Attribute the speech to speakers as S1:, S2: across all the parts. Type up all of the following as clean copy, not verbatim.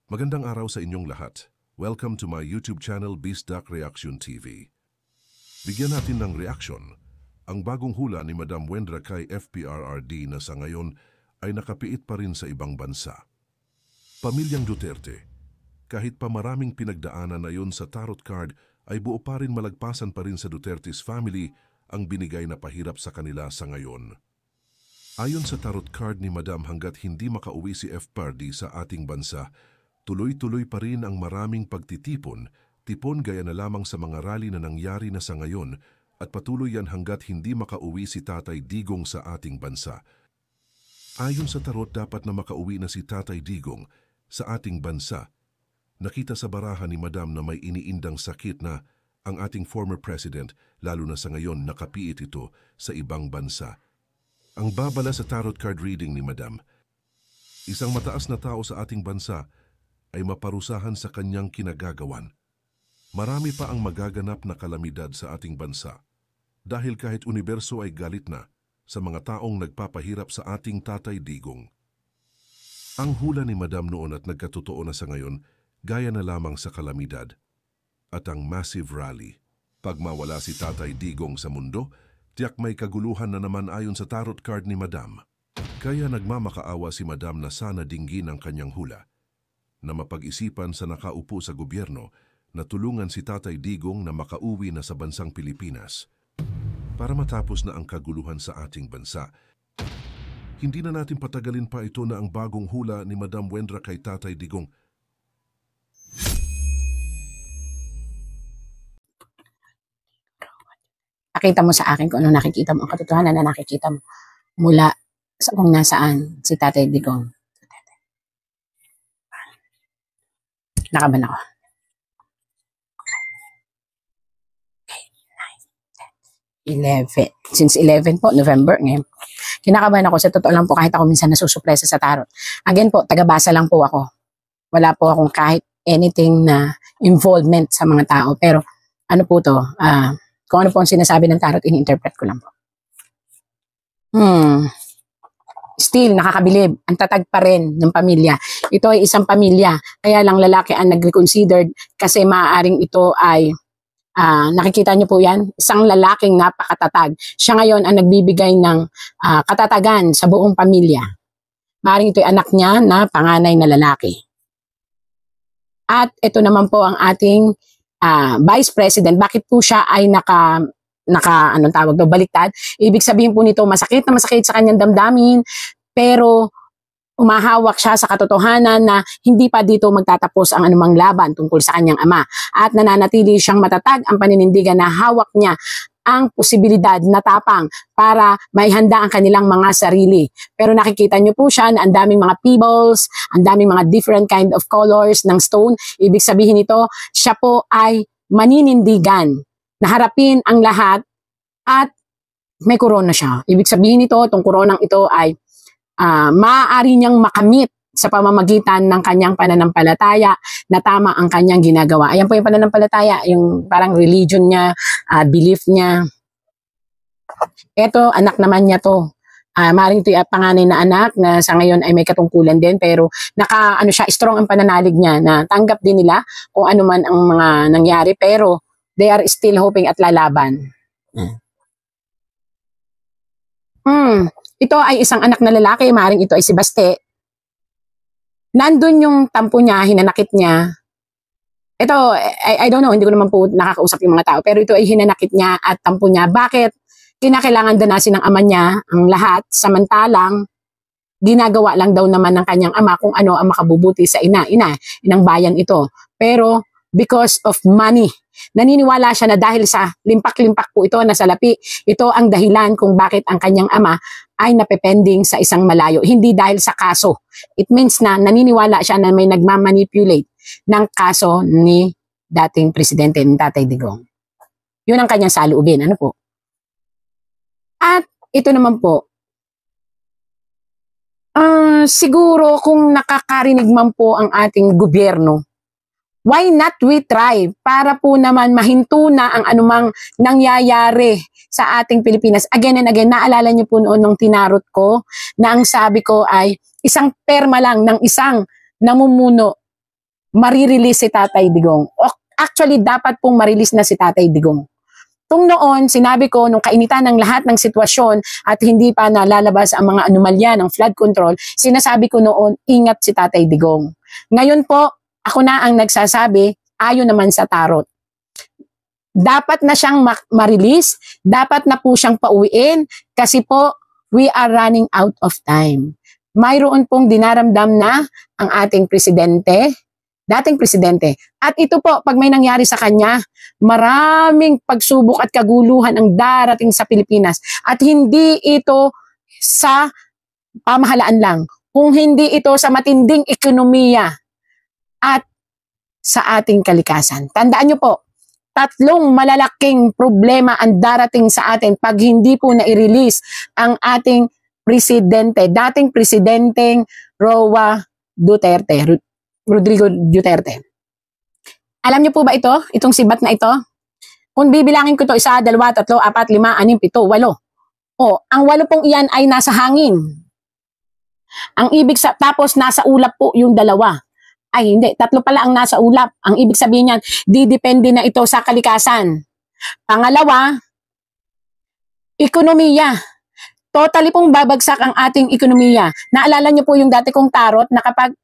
S1: Magandang araw sa inyong lahat. Welcome to my YouTube channel Bisdak Reaction TV. Bigyan natin ng reaction ang bagong hula ni Madam Wendra kay FPRRD na sa ngayon ay nakapiit pa rin sa ibang bansa. Pamilyang Duterte, kahit pa maraming pinagdaanan na yon sa tarot card, ay buo pa rin malagpasan pa rin sa Duterte's family ang binigay na pahirap sa kanila sa ngayon. Ayon sa tarot card ni Madam, hanggat hindi makauwi si FPRRD sa ating bansa, tuloy-tuloy pa rin ang maraming pagtitipon, gaya na lamang sa mga rally na nangyari na sa ngayon at patuloy yan hanggat hindi makauwi si Tatay Digong sa ating bansa. Ayon sa tarot, dapat na makauwi na si Tatay Digong sa ating bansa. Nakita sa barahan ni Madam na may iniindang sakit na ang ating former president, lalo na sa ngayon nakapiit ito sa ibang bansa. Ang babala sa tarot card reading ni Madam, isang mataas na tao sa ating bansa ay maparusahan sa kanyang kinagagawan. Marami pa ang magaganap na kalamidad sa ating bansa dahil kahit universo ay galit na sa mga taong nagpapahirap sa ating Tatay Digong. Ang hula ni Madam noon at nagkatotoo na sa ngayon, gaya na lamang sa kalamidad at ang massive rally. Pag mawala si Tatay Digong sa mundo, tiyak may kaguluhan na naman ayon sa tarot card ni Madam. Kaya nagmamakaawa si Madam na sana dinggin ang kanyang hula, na mapag-isipan sa nakaupo sa gobyerno na tulungan si Tatay Digong na makauwi na sa bansang Pilipinas para matapos na ang kaguluhan sa ating bansa. Hindi na natin patagalin pa ito na ang bagong hula ni Madam Wendra kay Tatay Digong.
S2: Pakita mo sa akin kung ano nakikita mo, ang katotohanan na nakikita mo mula sa kung nasaan si Tatay Digong. Nakaban ako. Okay, 9, 10, 11. Since 11 po, November ngayon. Kinakabahan ako. Sa totoo lang po, kahit ako minsan nasusupresa sa tarot. Again po, tagabasa lang po ako. Wala po akong kahit anything na involvement sa mga tao. Pero ano po to, kung ano po ang sinasabi ng tarot, ini-interpret ko lang po. Still, nakakabilib. Ang tatag pa rin ng pamilya. Ito ay isang pamilya. Kaya lang lalaki ang nag-reconsidered kasi maaaring ito ay, nakikita niyo po yan, isang lalaking napakatatag. Siya ngayon ang nagbibigay ng katatagan sa buong pamilya. Maaaring ito ay anak niya na panganay na lalaki. At ito naman po ang ating Vice President. Bakit po siya ay anong tawag daw, baliktad? Ibig sabihin po nito, masakit na masakit sa kanyang damdamin, pero umahawak siya sa katotohanan na hindi pa dito magtatapos ang anumang laban tungkol sa kanyang ama. At nananatili siyang matatag ang paninindigan na hawak niya ang posibilidad na tapang para maihanda ang kanilang mga sarili. Pero nakikita niyo po siya na ang daming mga pebbles, ang daming mga different kind of colors ng stone. Ibig sabihin nito, siya po ay maninindigan na harapin ang lahat at may corona siya. Ibig sabihin nito, itong coronang ito ay maaari niyang makamit sa pamamagitan ng kanyang pananampalataya na tama ang kanyang ginagawa. Ayan po yung pananampalataya, yung parang religion niya, belief niya. Ito, anak naman niya to. Maaaring ito yung panganay na anak na sa ngayon ay may katungkulan din, pero strong ang pananalig niya na tanggap din nila kung ano man ang mga nangyari, pero they are still hoping at lalaban. Ito ay isang anak na lalaki, maaaring ito ay si Baste. Nandun yung tampo niya, hinanakit niya. Ito, I don't know, hindi ko naman po nakakausap yung mga tao, pero ito ay hinanakit niya at tampo niya. Bakit? Kinakailangan danasin ng ama niya ang lahat, samantalang ginagawa lang daw naman ng kanyang ama kung ano ang makabubuti sa inang bayan ito. Pero because of money, naniniwala siya na dahil sa limpak-limpak po ito na salapi, ito ang dahilan kung bakit ang kanyang ama ay napepending sa isang malayo. Hindi dahil sa kaso. It means na naniniwala siya na may nagmamanipulate ng kaso ni dating presidente ng Tatay Digong. Yun ang kanyang saloobin. Ano po? At ito naman po, siguro kung nakakarinig man po ang ating gobyerno, why not we try para po naman mahinto na ang anumang nangyayari sa ating Pilipinas. Again and again, naalala niyo po noon nung tinarot ko na ang sabi ko ay isang perma lang ng isang namumuno marirelease si Tatay Digong. Actually, dapat pong marilis na si Tatay Digong. Tung noon, sinabi ko, nung kainitan ng lahat ng sitwasyon at hindi pa nalalabas ang mga anomalya ng flood control, sinasabi ko noon, ingat si Tatay Digong. Ngayon po, ako na ang nagsasabi, ayon naman sa tarot. Dapat na siyang ma-release, dapat na po siyang pauwiin, kasi po, we are running out of time. Mayroon pong dinaramdam na ang ating presidente, dating presidente. At ito po, pag may nangyari sa kanya, maraming pagsubok at kaguluhan ang darating sa Pilipinas. At hindi ito sa pamahalaan lang, kung hindi ito sa matinding ekonomiya at sa ating kalikasan. Tandaan nyo po, 3 malalaking problema ang darating sa atin pag hindi po na-release ang ating presidente, dating presidenteng Rodrigo Duterte. Alam niyo po ba ito? Itong sibat na ito? Kung bibilangin ko ito, 1, 2, 3, 4, 5, 6, 7, 8. O, ang 8 pong iyan ay nasa hangin. Ang ibig tapos nasa ulap po yung 2. Ay, hindi. 3 pala ang nasa ulap. Ang ibig sabihin niyan, didepende na ito sa kalikasan. Pangalawa, ekonomiya. Totally pong babagsak ang ating ekonomiya. Naalala niyo po yung dati kong tarot na kapag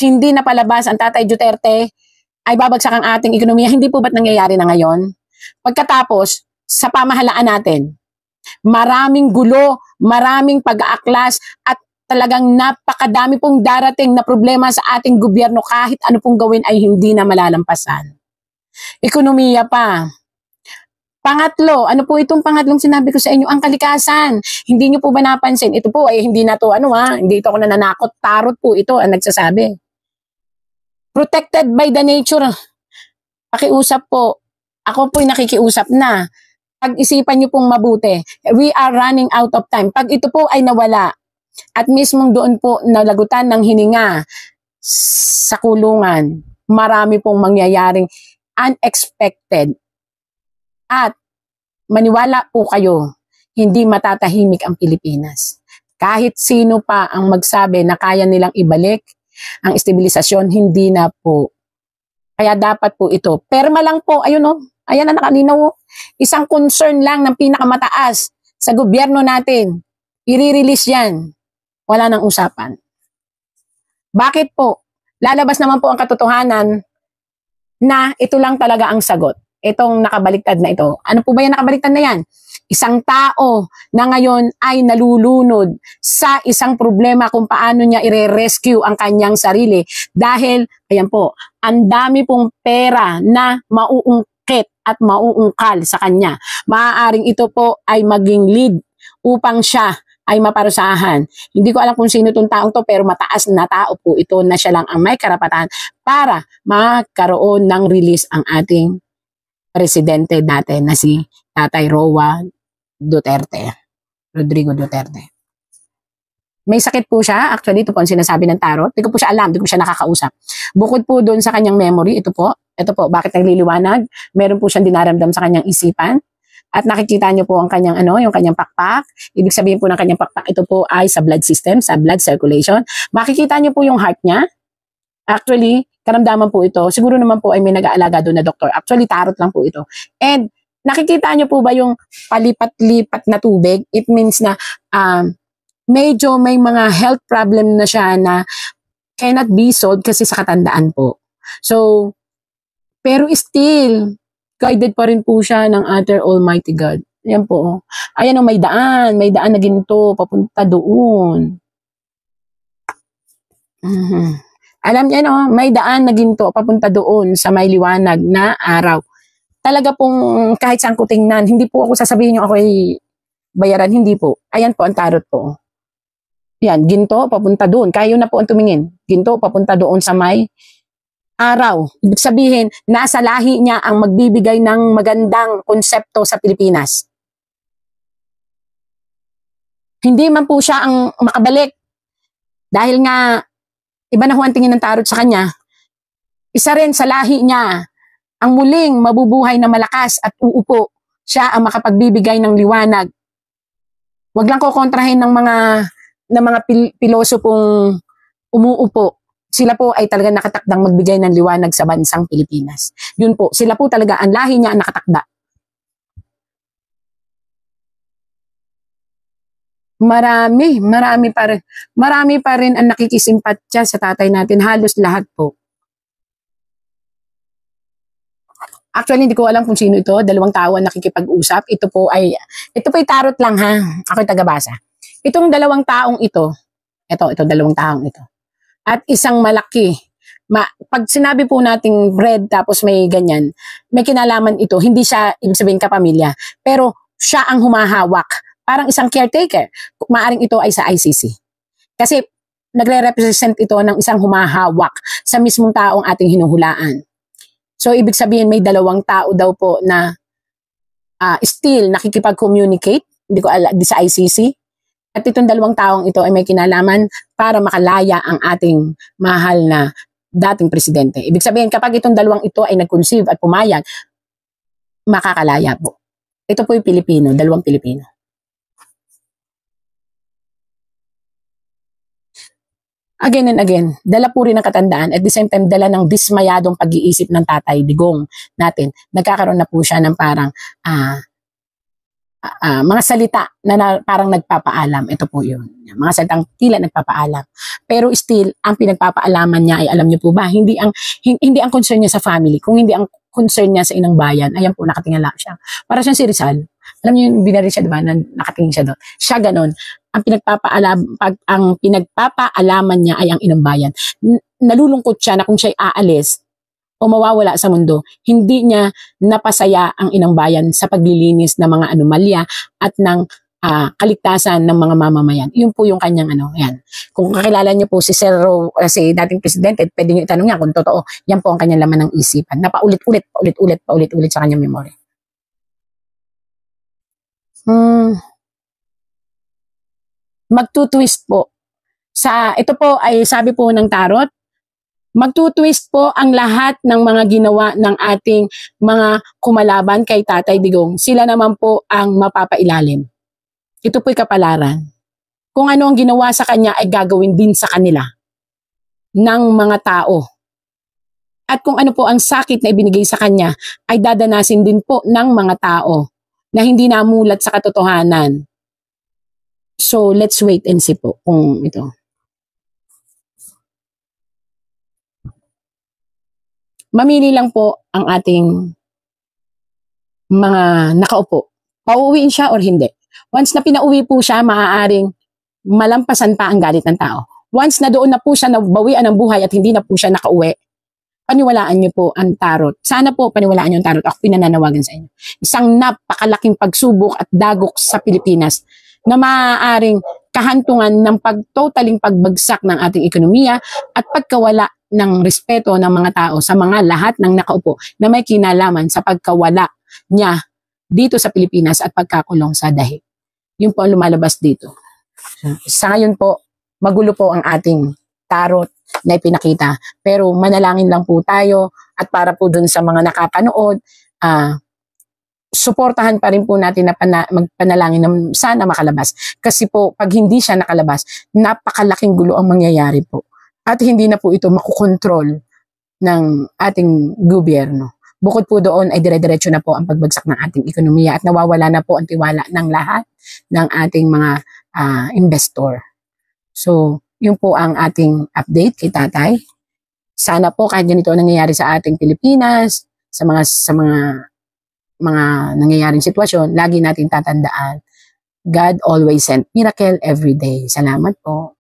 S2: hindi na palabas ang Tatay Duterte, ay babagsak ang ating ekonomiya. Hindi po ba't nangyayari na ngayon? Pagkatapos, sa pamahalaan natin, maraming gulo, maraming pag-aaklas, at talagang napakadami pong darating na problema sa ating gobyerno, kahit ano pong gawin ay hindi na malalampasan. Ekonomiya pa. Pangatlo, ano po itong pangatlong sinabi ko sa inyo? Ang kalikasan. Hindi nyo po ba napansin? Ito po ay hindi na to hindi ito ako nananakot. Tarot po ito ang nagsasabi. Protected by the nature. Pakiusap po. Ako po'y nakikiusap na. Pag-isipan nyo pong mabuti. We are running out of time. Pag ito po ay nawala, at mismong doon po nalagutan ng hininga sa kulungan, marami pong mangyayaring unexpected. At maniwala po kayo, hindi matatahimik ang Pilipinas. Kahit sino pa ang magsabi na kaya nilang ibalik ang estabilisasyon, hindi na po. Kaya dapat po ito. Perma lang po, ayun o, ayan na nakalinaw. Isang concern lang ng pinakamataas sa gobyerno natin. I-release yan. Wala nang usapan. Bakit po? Lalabas naman po ang katotohanan na ito lang talaga ang sagot. Itong nakabaliktad na ito. Ano po ba yung nakabaliktad na yan? Isang tao na ngayon ay nalulunod sa isang problema kung paano niya i-rescue ang kanyang sarili. Dahil, ayan po, ang dami pong pera na mauungkit at mauungkal sa kanya. Maaaring ito po ay maging lead upang siya ay maparusahan. Hindi ko alam kung sino itong taong to, pero mataas na tao po ito na siya lang ang may karapatan para magkaroon ng release ang ating presidente dati na si Tatay Rodrigo Duterte. May sakit po siya. Actually, ito po ang sinasabi ng tarot. Hindi ko po siya alam, hindi ko siya nakakausap. Bukod po doon sa kanyang memory, ito po, bakit nagliliwanag? Meron po siyang dinaramdam sa kanyang isipan. At nakikita niyo po ang kanyang yung kanyang pakpak. Ibig sabihin po ng kanyang pakpak, ito po ay sa blood system, sa blood circulation. Makikita niyo po yung heart niya. Actually, karamdaman po ito. Siguro naman po ay may nag-aalaga doon na doktor. Actually, tarot lang po ito. And nakikita niyo po ba yung palipat-lipat na tubig? It means na medyo may mga health problem na siya na cannot be solved kasi sa katandaan po. So, pero still, guided pa rin po siya ng other Almighty God. Ayan po. Ayan may daan na ginto, papunta doon. Alam niya may daan na ginto, papunta doon sa may liwanag na araw. Talaga pong kahit saan ko tingnan, hindi po ako sasabihin nyo ako ay bayaran, hindi po. Ayan po ang tarot po. Yan, ginto, papunta doon. Kayo na po ang tumingin. Ginto, papunta doon sa may araw. Ibig sabihin, nasa lahi niya ang magbibigay ng magandang konsepto sa Pilipinas. Hindi man po siya ang makabalik. Dahil nga, iba na ho ang tingin ng tarot sa kanya. Isa rin sa lahi niya, ang muling mabubuhay na malakas at uupo. Siya ang makapagbibigay ng liwanag. Huwag lang ko kontrahin ng mga pilosopong umuupo. sila po ay talaga nakatakdang magbigay ng liwanag sa bansang Pilipinas. Yun po, sila po talaga, ang lahi niya ang nakatakda. Marami pa rin ang nakikisimpatya sa tatay natin, halos lahat po. Actually, hindi ko alam kung sino ito, dalawang tao ang nakikipag-usap. Ito po ay tarot lang ha, ako'y tagabasa. Itong dalawang taong ito, dalawang taong ito. At isang malaki, pag sinabi po nating red tapos may ganyan, may kinalaman ito, hindi siya ibig sabihin kapamilya, pero siya ang humahawak, parang isang caretaker. Maaring ito ay sa ICC. Kasi nagre-represent ito ng isang humahawak sa mismong taong ating hinuhulaan. So, ibig sabihin may dalawang tao daw po na still nakikipag-communicate, hindi ko alam, sa ICC. At itong dalawang taong ito ay may kinalaman para makalaya ang ating mahal na dating presidente. Ibig sabihin, kapag itong dalawang ito ay nag-conceive at pumayag, makakalaya po. Ito po yung Pilipino, dalawang Pilipino. Again and again, dala po rin ng katandaan, at the same time, dala ng dismayadong pag-iisip ng Tatay Digong natin. Nagkakaroon na po siya ng parang mga salita na parang nagpapaalam. Ito po yun. Mga salitang tila nagpapaalam. Pero still, ang pinagpapaalaman niya ay, alam niyo po ba, hindi ang concern niya sa family, kung hindi ang concern niya sa inang bayan. Ayan po, nakatingala siya. Para siyang si Rizal. Alam niyo yung binaril siya, diba? Nakatingin siya doon. Siya ganon. Ang pinagpapaalaman niya ay ang inang bayan. Nalulungkot siya na kung siya'y aalis o mawawala sa mundo, hindi niya napasaya ang inang bayan sa paglilinis ng mga anomalya at ng kaligtasan ng mga mamamayan. Yun po yung kanyang yan. Kung kakilala niyo po si Sir si dating presidente, pwede niyo itanong niya kung totoo. Yan po ang kanyang laman ng isipan. Paulit-ulit sa kanyang memory. Magtutwist po. Ito po ay sabi po ng tarot, magtutwist po ang lahat ng mga ginawa ng ating mga kumalaban kay Tatay Digong. Sila naman po ang mapapailalim. Ito po'y kapalaran. Kung ano ang ginawa sa kanya ay gagawin din sa kanila ng mga tao. At kung ano po ang sakit na ibinigay sa kanya ay dadanasin din po ng mga tao na hindi namulat sa katotohanan. So, let's wait and see po kung ito. Mamili lang po ang ating mga nakaupo. Pauuwiin siya or hindi. Once na pinauwi po siya, maaaring malampasan pa ang galit ng tao. Once na doon na po siya nabawian ng buhay at hindi na po siya nakauwi, paniwalaan niyo po ang tarot. Sana po paniwalaan niyo ang tarot. Ako pinananawagan sa inyo. Isang napakalaking pagsubok at dagok sa Pilipinas na maaaring kahantungan ng totaling pagbagsak ng ating ekonomiya at pagkawala ng respeto ng mga tao sa mga lahat ng nakaupo na may kinalaman sa pagkawala niya dito sa Pilipinas at pagkakulong sa dahig. Yun po ang lumalabas dito. Sa ngayon po, magulo po ang ating tarot na ipinakita. Pero manalangin lang po tayo at para po dun sa mga nakapanood, suportahan pa rin po natin na magpanalangin na sana makalabas. Kasi po, pag hindi siya nakalabas, napakalaking gulo ang mangyayari po. At hindi na po ito makukontrol ng ating gobyerno. Bukod po doon ay dire-diretso na po ang pagbagsak ng ating ekonomiya at nawawala na po ang tiwala ng lahat ng ating mga investor. So, yun po ang ating update kay Tatay. Sana po kahit ganito nangyayari sa ating Pilipinas, sa mga nangyayaring sitwasyon, lagi natin tatandaan, God always sent miracle every day. Salamat po.